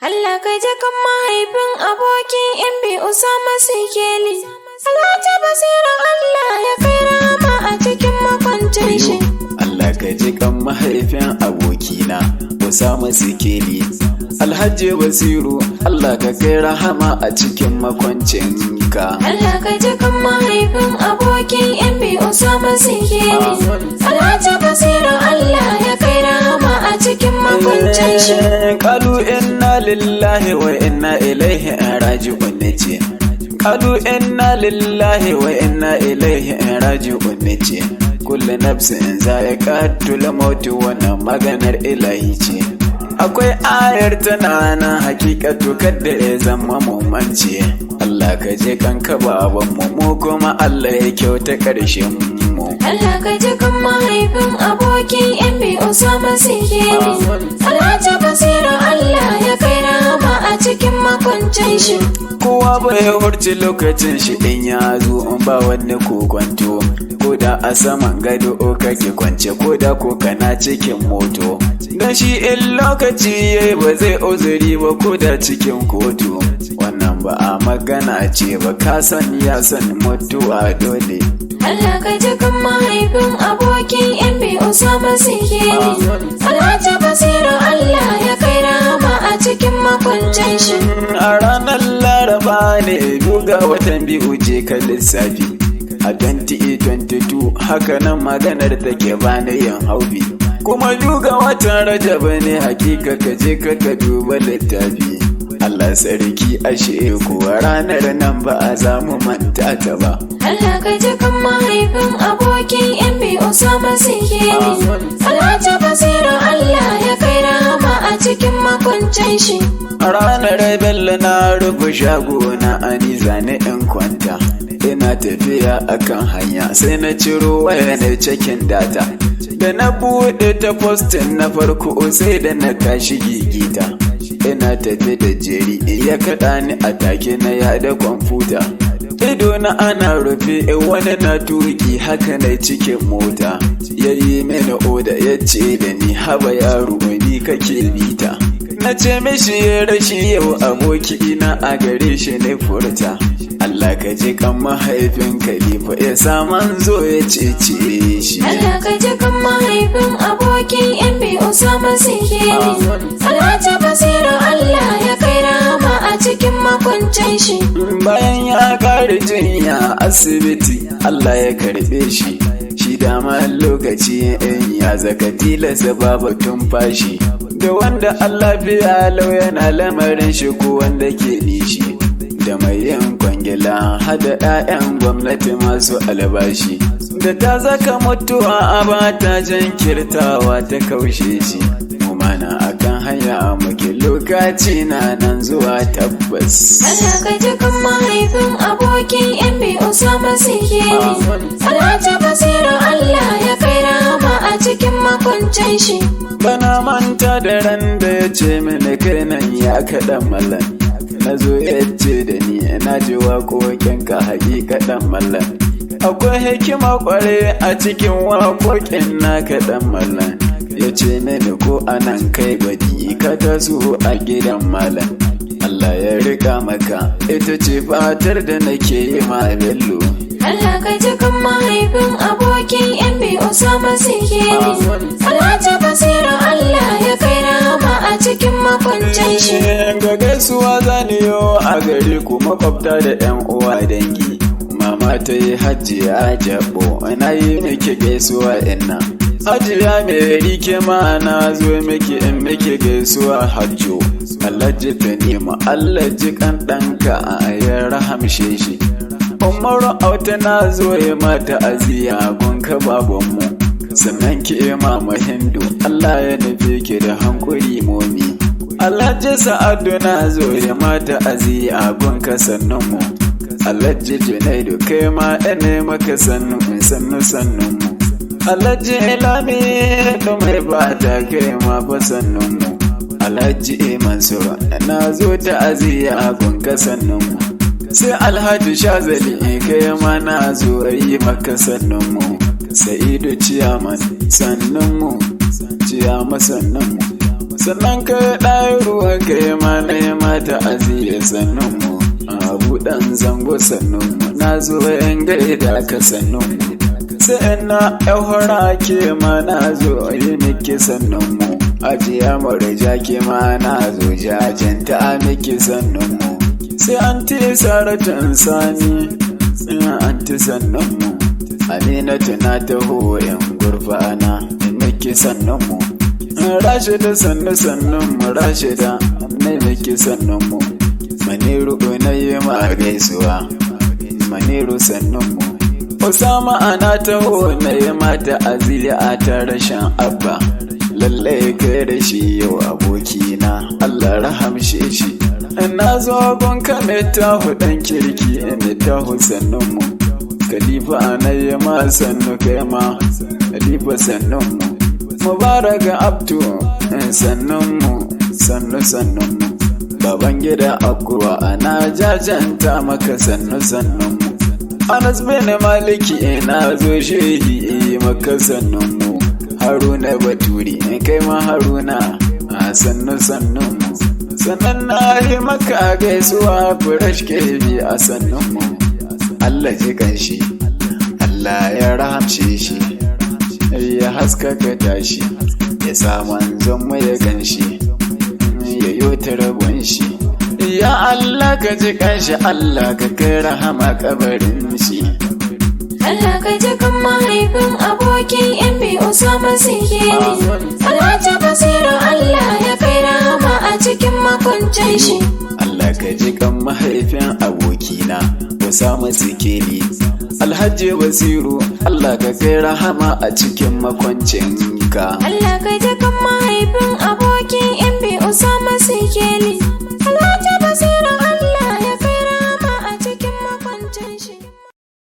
Allah ka ji kan mahaifin abokin MB Usama Sikeli. Alhaji Basiru Allah ya kai rahama a cikin makwancin shi. Allah ka ji kan mahaifin abokina Usama Sikeli. Alhaji Basiru Allah ka kai rahama a cikin makwancin ka. Allah ka ji kan mahaifin abokin MB Usama Sikeli. Alhaji Basiru Allah ya kai rahama a cikin makwancin shi. Qalu inna lillahi wa inna ilaihi raji'un nace. Qalu inna lillahi wa inna ilaihi raji'un nace. Kullu nafsin za'iqatul maut, wannan maganar ilahi ce. Akwai ayar tana nan hakikatu kadda ya zama mumance. Allah ka je kanka babanmu, mu kuma Allah ya kyauta ƙarshen mu. Allah ka ji kan mahaifin abokin MB Usama Sikeli. Alhaji Basiru Allah ya kai rahama a cikin makwancin shi. Kowa bai hurci lokacin shi in ya zo, in ba wani kokwanto. Ko da a saman gado kake kwance, ko da ko kana cikin moto. Dan shi in lokaci yayi ba zai uzuri ba, ko da cikin kotu. Wannan ba a magana ce ba, ka san ya san mutuwa dole. Allah ka ji kan mahaifin abokin MB Usama Sikeli. Alhaji Basiru Allah ya kai rahama a cikin makwancin shi. A ranar Laraba ne buga watan biyu je ka lissafi. A 2022 haka nan maganar take bani yin haubi. Kuma duga watan Rajab ne hakika ka je ka duba littafi. Allah sarki ashe kuwa ranar nan ba a zamu manta ta ba. Allah ka ji kan mahaifin abokin MB Usama Sikeli. Alhaji Basiru Allah ya kai rahama a cikin makwancin shi. A ranar Bello na rufe shagona ani zane in kwanta. Ina tafiya akan hanya sai na ciro waya na cikin data. Da na buɗe ta postin na farko sai da na tashi gigita. Ina tafi da jeri ya kaɗa ni a take na yada kwamfuta. Ido na ana rufe wani na tuki haka na cikin mota. Ya yi mini oda ya ce da ni haba yaro ni kake bita. Na ce mishi ya rashi yau abokina a gare shi ne furta. Allah ka ji kan mahaifin Khalifa ya sa manzo ya cece shi. Allah ka ji kan mahaifin abokin MB Usama Sikeli. Alhaji Basiru Allah ya kai rahama a cikin makwancin shi. Bayan ya kare jinya asibiti Allah ya karbe shi. Shi dama lokaci in ya zaka tilasa babu fashi. Da wanda Allah biya lau yana lamarin shi ko wanda ke nishi. Da mai yin kwangila hada 'ya'yan gwamnati masu albashi. Da ta zaka mutuwa a bata jinkirtawa ta kaushe shi. Mu mana akan hanya muke lokaci na nan zuwa tabbas. Allah ka ji kan mahaifin abokin MB Usama Sikeli. Alhaji Basiru Allah ya kai rahama a cikin makwancin shi. Bana manta da ran da ya ce mini kai nan ya kaɗan mallan. Na zo ya ce da ni na ji waƙoƙinka haƙiƙaɗan mallan. Akwai hikima ƙware a cikin waƙoƙin na kaɗan mallan. Ya ce mini ko anan kai gwadi ka taso a gidan mallan. Allah ya riƙa maka ita ce fatar da nake yi ma bello. Allah ka ji kan mahaifin abokin MB Usama Sikeli. Alhaji Basiru Allah ya kai rahama a cikin makwancin shi. Ga gaisuwa zaniyo a gare ku makwabta da 'yan uwa dangi. Mama ta yi hajjiya jabo na yi miki gaisuwa inna. Hajiya mai rike ma na zo miki in miki gaisuwa hajjo. Allah ji ta nema Allah ji kan ɗanka a ya rahamshe shi. Umaru auta na zo ya mata aziya gunka babanmu. Sannan ki imama Hindu Allah ya nufi ki da hankuri momi. Alhaji Sa'adu na zo ya mata aziya gunka sannunmu. Alhaji Junaidu kai ma ɗane maka sannunmu. Alhaji Ilami da mai bata kai ma fa sannunmu. Alhaji Mansur na zo ta aziya gunka sannunmu. Sai Alhaji Shazali kai ma na zo yi maka sannunmu. Sa'idu Ciyaman sannunmu. Ciyama sannunmu. sannan ka ɗaya ruwa ka yi mana ya mata aziya sannan mu abu ɗan zango sannan mu na zo yan gaida ka sannan mu sai na yawara ke ma na zo yi miki sannan mu ajiya marja ke ma na zo jajanta miki sannan mu sai anti saratun sani anti sannan mu aminatu na taho yan gurfana miki sannan mu rashida sannan mu rashida na miki sannan mu maniru na yi ma gaisuwa maniru sannan mu Usama ana taho na yi mata aziya ta rashin abba lallai kai da shi yau abokina Allah rahamshe shi na zo gonka mai taho dan kirki mai taho sannan mu Khalifa ana yi ma sannu kai ma Khalifa sannan mu Mubarak Abdu sannan mu sannan mu baban gida akuwa ana jajanta maka sannan mu Anas bin Maliki na zo shehi maka sannan mu Haruna Baturi kai ma Haruna sannan mu sannan na yi maka gaisuwa fresh kebi a sannan mu Allah ji kanshi Allah ya rahamshe shi ya haskaka tashi ya sa manzon mu ya ganshi ya yota rabon shi ya Allah ka ji kanshi Allah ka kai rahama kabarin shi Allah ka ji kan mahaifin abokin MB Usama Sikeli Alhaji Basiru Allah ya kai rahama a cikin makwancin shi Allah ka ji kan mahaifin abokina Usama Sikeli Alhaji Basiru Allah ka kai rahama a cikin makwancin ka Allah ka ji kan mahaifin abokin MB Usama Sikeli